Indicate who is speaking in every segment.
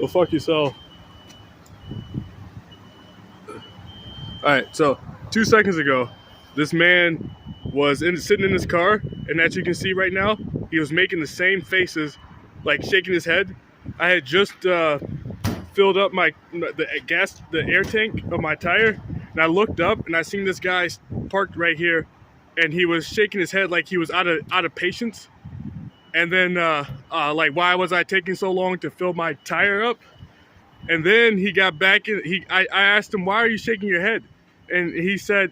Speaker 1: Well, fuck yourself. Alright, so 2 seconds ago, this man was sitting in his car, and as you can see right now, he was making the same faces, like shaking his head. I had just filled up the air tank of my tire, and I looked up and I seen this guy parked right here, and he was shaking his head like he was out of patience. And then like, why was I taking so long to fill my tire up? And then he got back in. I asked him, why are you shaking your head? And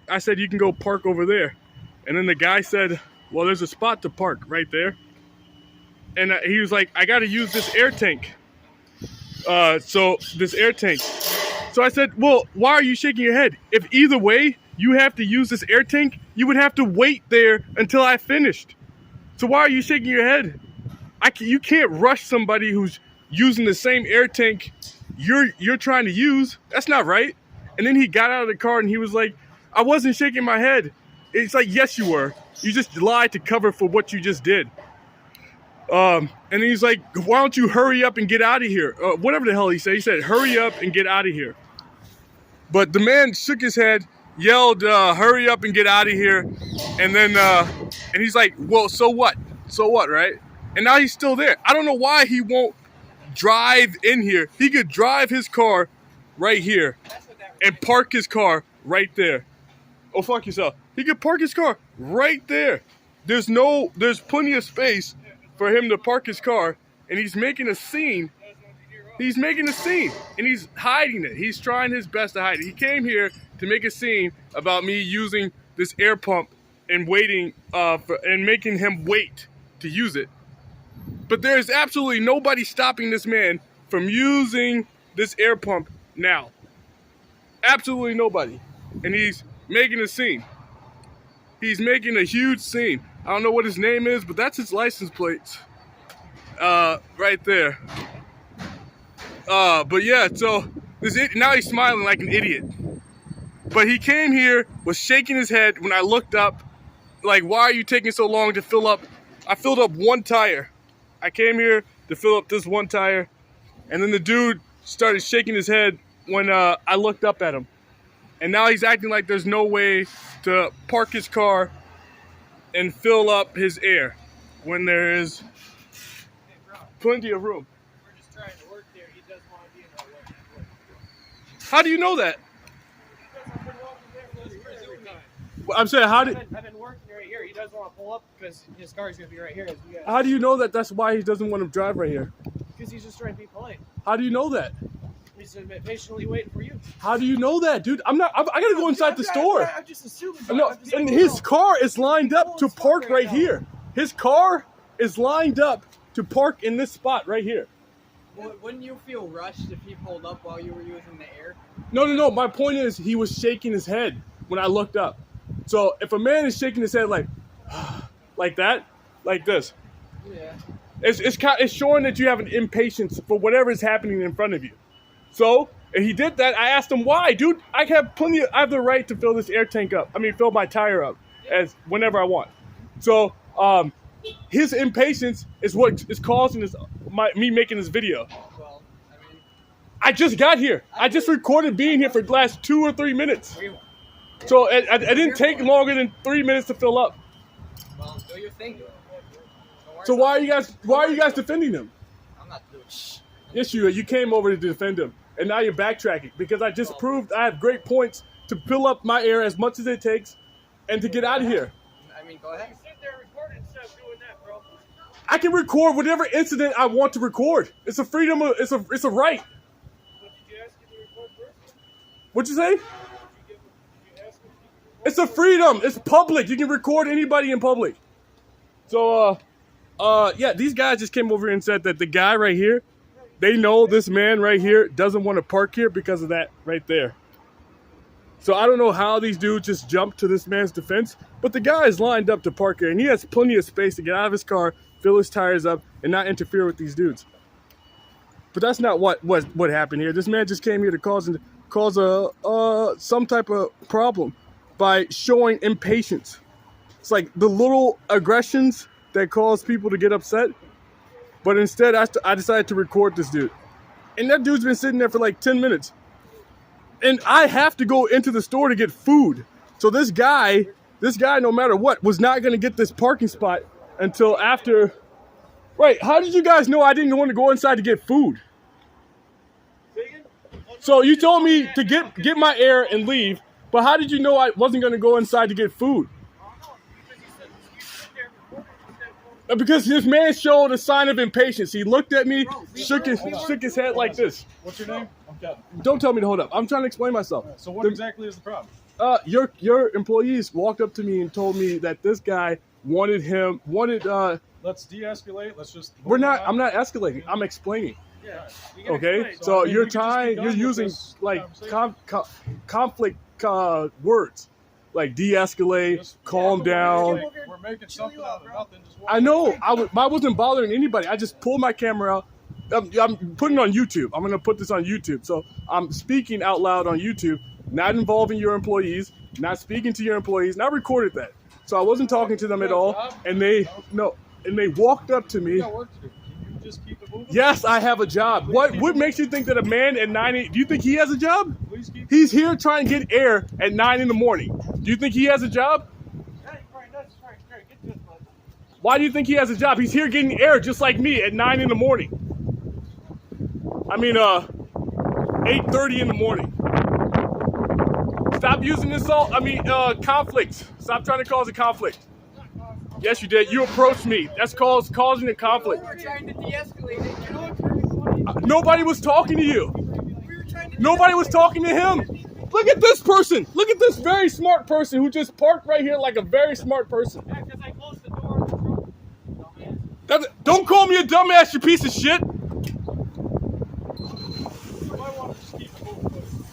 Speaker 1: I said, you can go park over there. And then the guy said, well, there's a spot to park right there. And he was like, I got to use this air tank. So I said, well, why are you shaking your head? If either way you have to use this air tank, you would have to wait there until I finished. So why are you shaking your head? You can't rush somebody who's using the same air tank you're trying to use. That's not right. And then he got out of the car and he was like, I wasn't shaking my head. It's like, yes, you were. You just lied to cover for what you just did. And then he's like, why don't you hurry up and get out of here? Whatever the hell he said. He said, hurry up and get out of here. But the man shook his head, yelled, hurry up and get out of here. And then, and he's like, well, so what? So what, right? And now he's still there. I don't know why he won't drive in here. He could drive his car right here and park his car right there. Oh, fuck yourself. He could park his car right there. There's plenty of space for him to park his car, and he's making a scene. He's making a scene, and he's hiding it. He's trying his best to hide it. He came here to make a scene about me using this air pump and waiting and making him wait to use it. But there's absolutely nobody stopping this man from using this air pump now. Absolutely nobody. And he's making a scene. He's making a huge scene. I don't know what his name is, but that's his license plates. Right there. But yeah, so now he's smiling like an idiot. But he came here, was shaking his head when I looked up, like, why are you taking so long to fill up? I filled up one tire. I came here to fill up this one tire, and then the dude started shaking his head when I looked up at him. And now he's acting like there's no way to park his car and fill up his air when there is plenty of room.
Speaker 2: We're just trying to work there. He doesn't want to be in our way.
Speaker 1: How do you know that? I'm saying,
Speaker 2: I've been working right here. He doesn't want to pull up because his car is going to be right here.
Speaker 1: How do you know that that's why he doesn't want to drive right here?
Speaker 2: Because he's just trying to be polite.
Speaker 1: How do you know that?
Speaker 2: He's patiently waiting for you.
Speaker 1: How do you know that, dude? I gotta go inside the store.
Speaker 2: I'm just assuming.
Speaker 1: No, and his car is lined up to park right here. His car is lined up to park in this spot right here.
Speaker 3: Wouldn't you feel rushed if he pulled up while you were using the air?
Speaker 1: No. My point is, he was shaking his head when I looked up. So if a man is shaking his head like that, like this,
Speaker 3: yeah,
Speaker 1: it's showing that you have an impatience for whatever is happening in front of you. So if he did that, I asked him why, dude. I have the right to fill this air tank up. Fill my tire up as whenever I want. So his impatience is what is causing me making this video.
Speaker 3: Well,
Speaker 1: I just got here. I just recorded being here for the last 2 or 3 minutes. So it didn't take longer than 3 minutes to fill up.
Speaker 3: Well, do your thing.
Speaker 1: So why are you guys defending him?
Speaker 3: I'm not doing shh.
Speaker 1: Yes, you came over to defend him, and now you're backtracking because I just proved I have great points to fill up my air as much as it takes, and to get out of here.
Speaker 3: Go ahead.
Speaker 2: You sit there recording instead of doing that, bro.
Speaker 1: I can record whatever incident I want to record. It's a freedom. It's a right.
Speaker 2: But did you ask him to record first?
Speaker 1: What'd you say?
Speaker 2: Did you ask him to record?
Speaker 1: It's a freedom. It's public. You can record anybody in public. So, yeah, these guys just came over here and said that the guy right here, they know this man right here doesn't want to park here because of that right there. So I don't know how these dudes just jumped to this man's defense, but the guy is lined up to park here, and he has plenty of space to get out of his car, fill his tires up, and not interfere with these dudes. But that's not what happened here. This man just came here to cause some type of problem by showing impatience. It's like the little aggressions that cause people to get upset. But instead, I decided to record this dude. And that dude's been sitting there for like 10 minutes. And I have to go into the store to get food. So this guy, no matter what, was not going to get this parking spot until after. Right, how did you guys know I didn't want to go inside to get food? So you told me to get my air and leave, but how did you know I wasn't going to go inside to get food? Because this man showed a sign of impatience. He looked at me, shook his head like this.
Speaker 4: What's your name?
Speaker 1: Don't tell me to hold up. I'm trying to explain myself.
Speaker 4: So what exactly is the problem?
Speaker 1: Your employees walked up to me and told me that this guy wanted.
Speaker 4: Let's de-escalate. Let's just.
Speaker 1: I'm not escalating. I'm explaining.
Speaker 2: Yeah.
Speaker 1: Okay. So you're using like conflict words. Like de-escalate, calm down.
Speaker 4: We're making something out of nothing.
Speaker 1: I know. I wasn't bothering anybody. I just pulled my camera out. I'm putting it on YouTube. I'm going to put this on YouTube. So I'm speaking out loud on YouTube, not involving your employees, not speaking to your employees. And I recorded that. So I wasn't talking to them at all. And they walked up to me.
Speaker 4: Just keep it moving?
Speaker 1: Yes, I have a job. What makes you think that a man at 9 do you think he has a job? He's here trying to get air at 9 in the morning. Do you think he has a job? Why do you think he has a job? He's here getting air just like me at 9 in the morning. I mean, 8:30 in the morning. Stop using insult. Conflict. Stop trying to cause a conflict. Yes, you did. You approached me. That's causing a conflict.
Speaker 3: We were trying to de-escalate it.
Speaker 1: Nobody was talking to you. Nobody was talking to him. Look at this person. Look at this very smart person who just parked right here like a very smart person.
Speaker 2: Yeah, because I closed the door.
Speaker 1: Don't call me a dumbass, you piece of shit.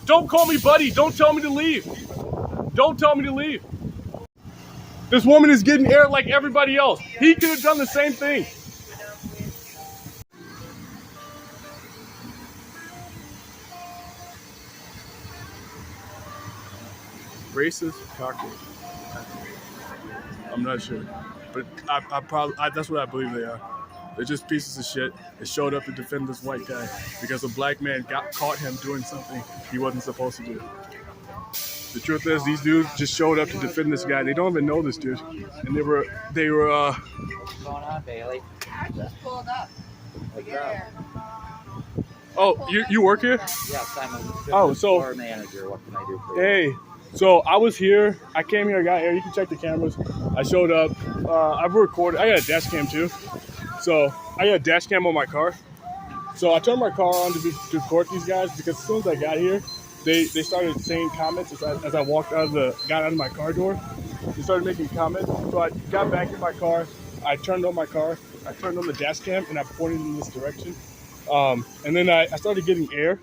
Speaker 1: Don't call me buddy. Don't tell me to leave. Don't tell me to leave. This woman is getting air like everybody else. He could have done the same thing. Racist cockroach. I'm not sure, but that's what I believe they are. They're just pieces of shit. They showed up to defend this white guy because a black man caught him doing something he wasn't supposed to do. The truth is, these dudes just showed up to defend this guy. They don't even know this dude, and they were.
Speaker 5: What's going on, Bailey?
Speaker 6: I just pulled up. Yeah.
Speaker 1: Oh, you work here?
Speaker 5: Yes, I'm a store manager. What can I do for you?
Speaker 1: Hey, so I was here. I came here, I got here. You can check the cameras. I showed up. I've recorded. I got a dash cam too. So I got a dash cam on my car. So I turned my car on to record these guys because as soon as I got here, they started saying comments as I got out of my car door. They started making comments. So I got back in my car. I turned on my car. I turned on the dash cam and I pointed in this direction. And then I started getting air.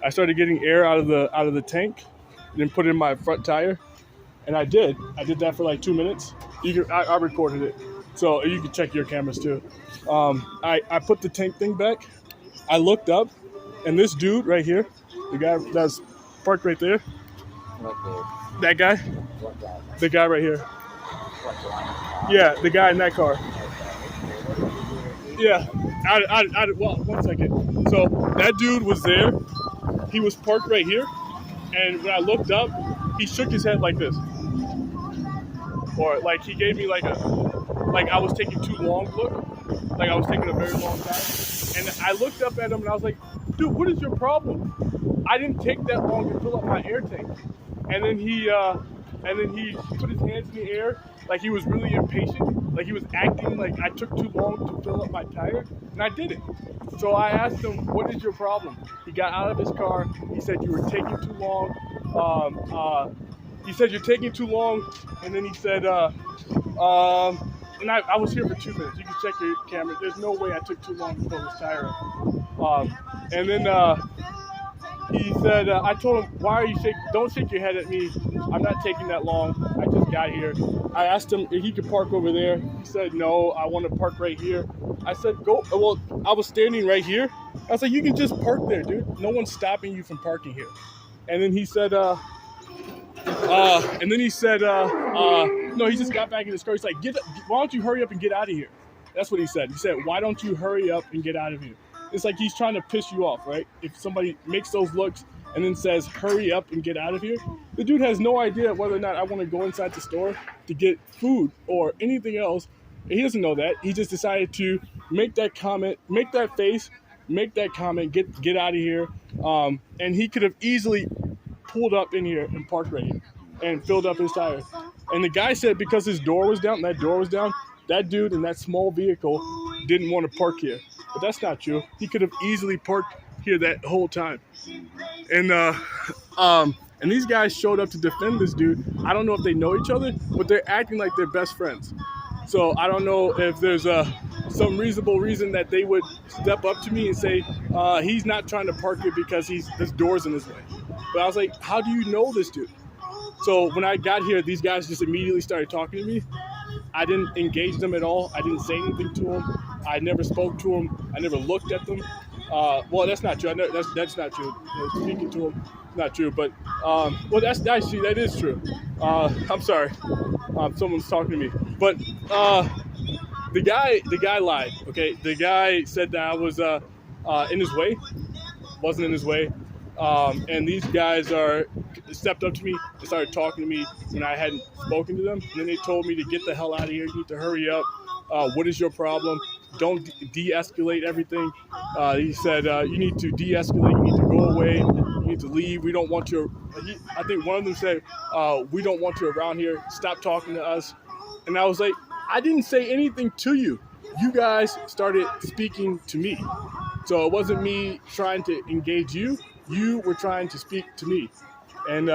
Speaker 1: I started getting air out of the tank, and then put it in my front tire. And I did that for like 2 minutes. I recorded it, so you can check your cameras too. I put the tank thing back. I looked up, and this dude right here, the guy that's parked right there, that guy, the guy right here, yeah, the guy in that car. Yeah, well, 1 second. So that dude was there. He was parked right here, and when I looked up, he shook his head like this, or like he gave me like I was taking too long look, like I was taking a very long time. And I looked up at him and I was like, dude, what is your problem? I didn't take that long to fill up my air tank. And then he put his hands in the air like he was really impatient, like he was acting like I took too long to fill up my tire, and I did it. So I asked him, what is your problem? He got out of his car. He said, you were taking too long. He said, you're taking too long. And then he said, and I was here for 2 minutes. You can check your camera. There's no way I took too long to fill this tire up. And then he said, I told him, why are you shaking? Don't shake your head at me. I'm not taking that long. I just got here. I asked him if he could park over there. He said, no, I want to park right here. I said, go. Well, I was standing right here. I was like, you can just park there, dude. No one's stopping you from parking here. And then he said, no, he just got back in his car. He's like, why don't you hurry up and get out of here? That's what he said. He said, why don't you hurry up and get out of here? it's like he's trying to piss you off, right? If somebody makes those looks and then says, hurry up and get out of here, the dude has no idea whether or not I want to go inside the store to get food or anything else. He doesn't know that. He just decided to make that comment, make that face, make that comment, get out of here. And he could have easily pulled up in here and parked right here and filled up his tires. And the guy said because his door was down, that dude in that small vehicle didn't want to park here. But that's not true. He could have easily parked here that whole time. And these guys showed up to defend this dude. I don't know if they know each other, but they're acting like they're best friends. So I don't know if there's some reasonable reason that they would step up to me and say, he's not trying to park here because this door's in his way. But I was like, how do you know this dude? So when I got here, these guys just immediately started talking to me. I didn't engage them at all. I didn't say anything to them. I never spoke to them. I never looked at them. Well, that's not true. That's not true. Speaking to them, not true. But well, that's actually that is true. I'm sorry. Someone's talking to me. But the guy lied. Okay, the guy said that I was in his way. Wasn't in his way. And these guys stepped up to me and started talking to me when I hadn't spoken to them. And then they told me to get the hell out of here. You need to hurry up. What is your problem? Don't de-escalate everything. He said, you need to de-escalate. You need to go away. You need to leave. We don't want you. I think one of them said, we don't want you around here. Stop talking to us. And I was like, I didn't say anything to you. You guys started speaking to me. So it wasn't me trying to engage you. You were trying to speak to me. And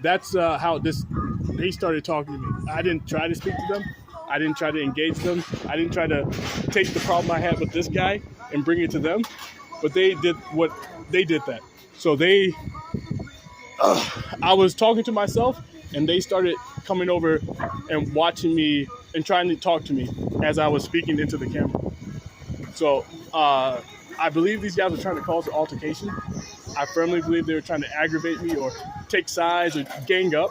Speaker 1: that's how they started talking to me. I didn't try to speak to them. I didn't try to engage them. I didn't try to take the problem I had with this guy and bring it to them. But they did that. So I was talking to myself, and they started coming over and watching me and trying to talk to me as I was speaking into the camera. So I believe these guys were trying to cause an altercation. I firmly believe they were trying to aggravate me or take sides or gang up.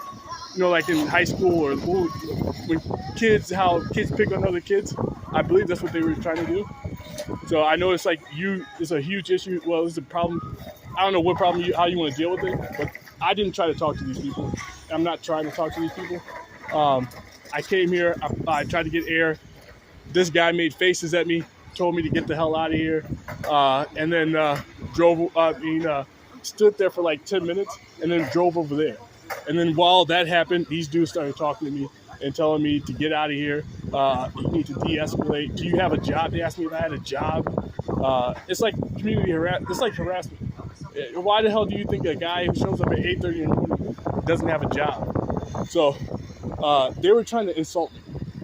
Speaker 1: You know, like in high school or when how kids pick on other kids. I believe that's what they were trying to do. So I know it's a huge issue. Well, it's a problem. I don't know what problem, how you want to deal with it, but I didn't try to talk to these people. I'm not trying to talk to these people. I came here, I tried to get air. This guy made faces at me, told me to get the hell out of here, and then stood there for like 10 minutes and then drove over there. And then while that happened, these dudes started talking to me and telling me to get out of here. You need to de-escalate. Do you have a job? They asked me if I had a job. It's like community harassment. It's like harassment. Why the hell do you think a guy who shows up at 8:30 in the morning doesn't have a job? So they were trying to insult me,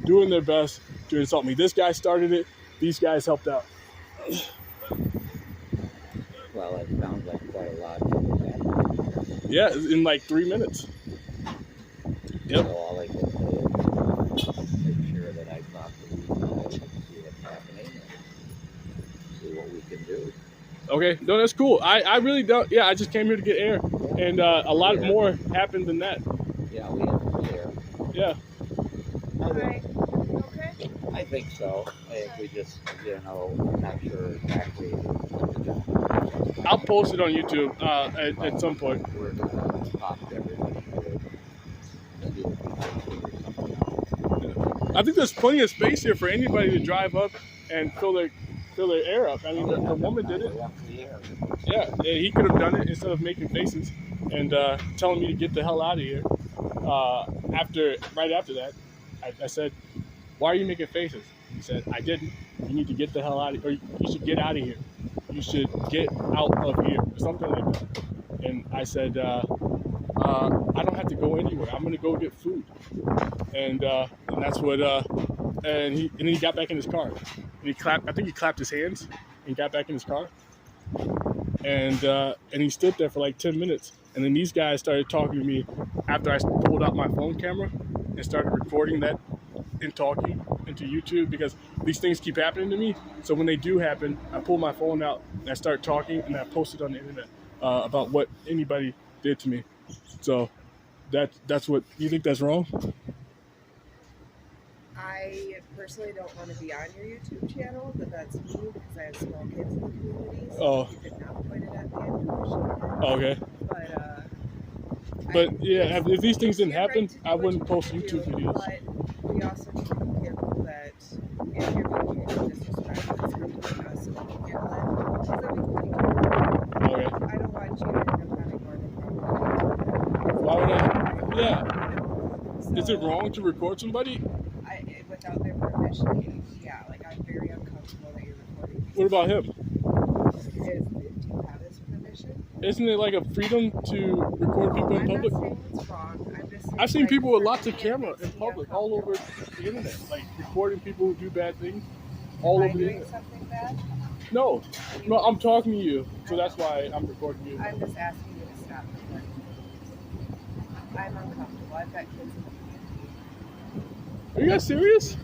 Speaker 1: doing their best to insult me. This guy started it. These guys helped out.
Speaker 5: Well, it sounds like quite a lot.
Speaker 1: Yeah, in like 3 minutes. Yep.
Speaker 5: So all I can say is make sure that I talk to these guys and see what's happening and see what we can do.
Speaker 1: Okay, no, that's cool. I really don't. Yeah, I just came here to get air, and a lot more happened than that.
Speaker 5: Yeah, we have to be there.
Speaker 1: Yeah.
Speaker 6: Alright. Okay.
Speaker 5: I think so. I think we just, I'm not sure exactly.
Speaker 1: I'll post it on YouTube at some point.
Speaker 5: We're going to talk to everybody.
Speaker 1: I think there's plenty of space here for anybody to drive up and fill their air up. I mean, the woman did it. Yeah, he could have done it instead of making faces and telling me to get the hell out of here. Right after that, I said, "Why are you making faces?" He said, "I didn't. You need to get the hell out of here. Or you should get out of here. You should get out of here," or something like that. And I said, "I don't have to go anywhere. I'm gonna go get food." And that's what. And then he got back in his car. And he clapped. I think he clapped his hands and got back in his car. And he stood there for like 10 minutes. And then these guys started talking to me after I pulled out my phone camera and started recording that and talking into YouTube, because these things keep happening to me. So when they do happen, I pull my phone out and I start talking and I post it on the internet about what anybody did to me. So that's what you think. That's wrong?
Speaker 6: I personally don't want to be on your YouTube channel, but that's me because I have small kids in the community. So
Speaker 1: Oh.
Speaker 6: you did not point it at me. I do appreciate it.
Speaker 1: Okay. But yeah, if these things didn't happen, I wouldn't post YouTube videos.
Speaker 6: But we also need to be careful that if you're being treated disrespectful, it's coming to us so we can handle it. So that we can take care of it.
Speaker 1: Okay.
Speaker 6: I don't want you to end up having more of a problem.
Speaker 1: Why would I? Yeah.
Speaker 6: So,
Speaker 1: Is it wrong to record somebody?
Speaker 6: without their permission, yeah, like I'm very uncomfortable that you're recording.
Speaker 1: What about him?
Speaker 6: Do you have his permission?
Speaker 1: Isn't it like a freedom to record people in public?
Speaker 6: I'm not saying it's wrong. I'm just saying
Speaker 1: I've seen
Speaker 6: like,
Speaker 1: people with
Speaker 6: for
Speaker 1: lots of
Speaker 6: me,
Speaker 1: camera
Speaker 6: it
Speaker 1: in
Speaker 6: makes me
Speaker 1: public, all over the internet, like recording people who do bad things, all
Speaker 6: Am I
Speaker 1: over the
Speaker 6: doing
Speaker 1: internet.
Speaker 6: something bad?
Speaker 1: No, I'm talking to you, so that's why I'm recording you.
Speaker 6: I'm just asking you to stop recording. I'm uncomfortable. I've got kids in the community.
Speaker 1: Are you guys serious?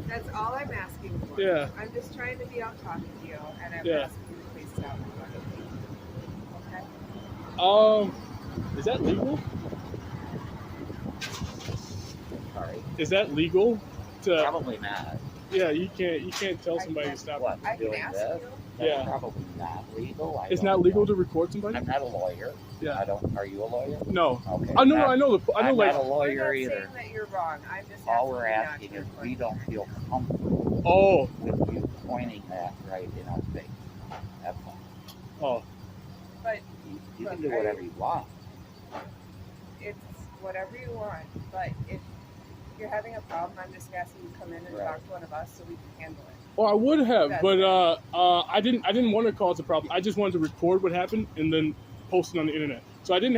Speaker 6: That's all I'm asking for.
Speaker 1: Yeah.
Speaker 6: I'm just trying to be out talking to you, and I'm
Speaker 1: Yeah.
Speaker 6: asking you to please stop recording. Okay?
Speaker 1: Is that legal?
Speaker 5: Sorry.
Speaker 1: Is that legal? To
Speaker 5: Probably not.
Speaker 1: yeah, you can't tell somebody to stop.
Speaker 5: What,
Speaker 6: I can
Speaker 5: doing
Speaker 6: ask
Speaker 5: this?
Speaker 6: you.
Speaker 5: That's
Speaker 1: Yeah.
Speaker 5: probably not legal.
Speaker 1: It's not legal to record somebody?
Speaker 5: I'm not a lawyer.
Speaker 1: Yeah.
Speaker 5: Are you a lawyer?
Speaker 1: No.
Speaker 5: Okay.
Speaker 1: I know
Speaker 5: Not-
Speaker 1: I know
Speaker 5: I'm
Speaker 1: like
Speaker 5: not a
Speaker 6: We're
Speaker 5: lawyer
Speaker 6: not
Speaker 5: either.
Speaker 6: saying that you're wrong. I'm just
Speaker 5: All we're
Speaker 6: asking
Speaker 5: asking
Speaker 6: you
Speaker 5: is
Speaker 6: not to
Speaker 5: we
Speaker 6: record.
Speaker 5: don't feel comfortable
Speaker 1: oh
Speaker 5: with you pointing that right in our face. That's all.
Speaker 1: oh
Speaker 6: But
Speaker 5: You can
Speaker 6: Look,
Speaker 5: do whatever you want.
Speaker 6: it's whatever you want. But if you're having a problem, I'm just asking you to come in and
Speaker 5: Right.
Speaker 6: talk to one of us so we can handle it.
Speaker 1: well I would have,
Speaker 6: That's
Speaker 1: but
Speaker 6: it.
Speaker 1: I didn't want to cause a problem. I just wanted to record what happened and then post it on the internet. So I didn't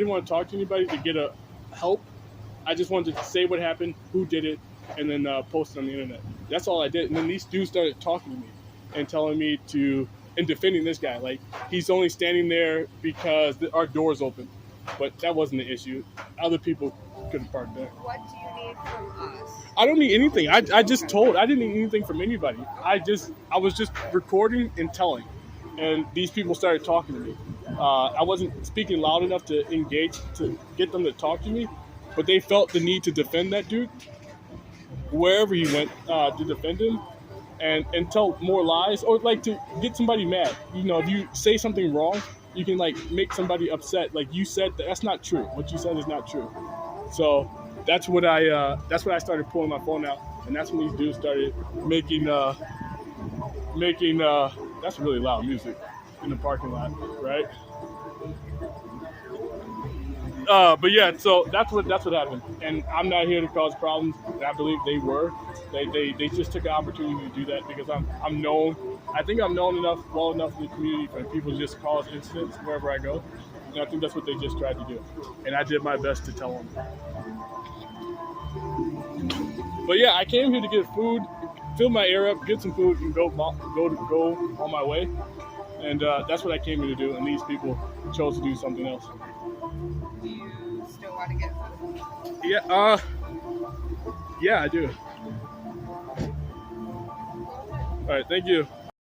Speaker 1: want to talk to anybody to get a help. I just wanted to say what happened, who did it, and then post it on the internet. That's all I did. And then these dudes started talking to me and telling me and defending this guy. Like, he's only standing there because our door's open. But that wasn't the issue. Other people could have parked there.
Speaker 6: What do you need from us?
Speaker 1: I don't need anything. I just told. I didn't need anything from anybody. I was just recording and telling. And these people started talking to me. I wasn't speaking loud enough to engage, to get them to talk to me. But they felt the need to defend that dude wherever he went, to defend him and tell more lies, or like to get somebody mad. You know, if you say something wrong, you can like make somebody upset. Like, you said that's not true. What you said is not true. So that's when I started pulling my phone out, and that's when these dudes started making that's really loud music in the parking lot, right? But yeah, so that's what happened, and I'm not here to cause problems. And I believe they were. They just took an opportunity to do that because I'm known. I think I'm known well enough in the community for people to just cause incidents wherever I go, and I think that's what they just tried to do. And I did my best to tell them. But yeah, I came here to get food, fill my air up, get some food, and go on my way. And that's what I came here to do. And these people chose to do something else.
Speaker 6: Do you still want to get food?
Speaker 1: Yeah, yeah, I do. All right, thank you.